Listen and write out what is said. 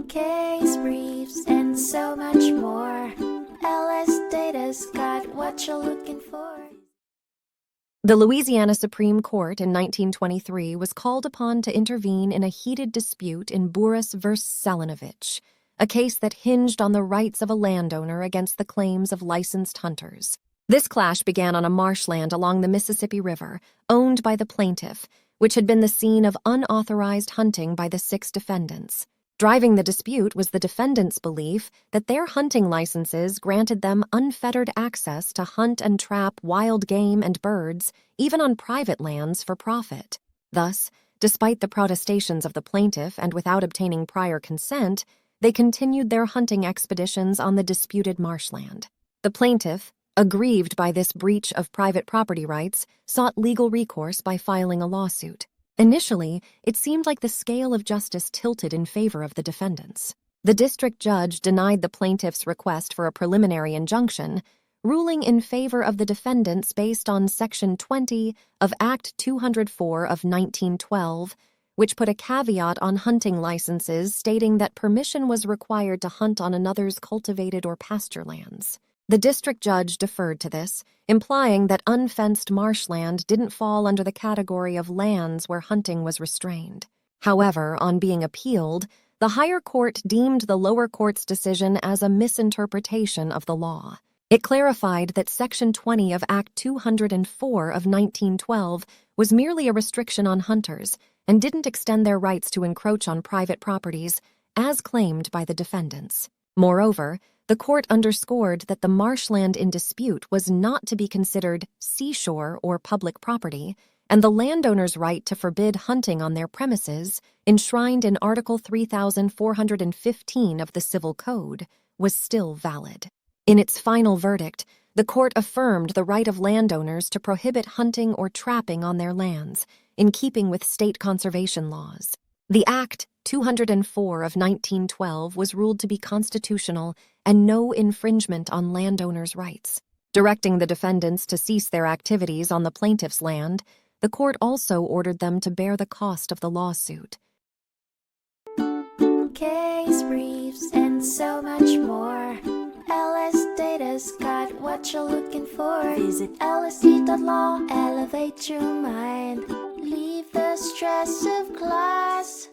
case briefs, and so much more. LSData's got what you're looking for. The Louisiana Supreme Court in 1923 was called upon to intervene in a heated dispute in Buras v. Salinovich, a case that hinged on the rights of a landowner against the claims of licensed hunters. This clash began on a marshland along the Mississippi River, owned by the plaintiff, which had been the scene of unauthorized hunting by the 6 defendants. Driving the dispute was the defendants' belief that their hunting licenses granted them unfettered access to hunt and trap wild game and birds, even on private lands, for profit. Thus, despite the protestations of the plaintiff and without obtaining prior consent, they continued their hunting expeditions on the disputed marshland. The plaintiff, aggrieved by this breach of private property rights, sought legal recourse by filing a lawsuit. Initially, it seemed like the scale of justice tilted in favor of the defendants. The district judge denied the plaintiff's request for a preliminary injunction, ruling in favor of the defendants based on Section 20 of Act 204 of 1912, which put a caveat on hunting licenses stating that permission was required to hunt on another's cultivated or pasture lands. The district judge deferred to this, implying that unfenced marshland didn't fall under the category of lands where hunting was restrained. However, on being appealed, the higher court deemed the lower court's decision as a misinterpretation of the law. It clarified that Section 20 of Act 204 of 1912 was merely a restriction on hunters and didn't extend their rights to encroach on private properties, as claimed by the defendants. Moreover, the court underscored that the marshland in dispute was not to be considered seashore or public property, and the landowner's right to forbid hunting on their premises, enshrined in Article 3415 of the Civil Code, was still valid. In its final verdict, the court affirmed the right of landowners to prohibit hunting or trapping on their lands, in keeping with state conservation laws. The Act 204 of 1912 was ruled to be constitutional and no infringement on landowners' rights. Directing the defendants to cease their activities on the plaintiff's land, the court also ordered them to bear the cost of the lawsuit. Case briefs, and so much more. LSData's got what you're looking for. Visit lsd.law, elevate your mind. Leave the stress of class.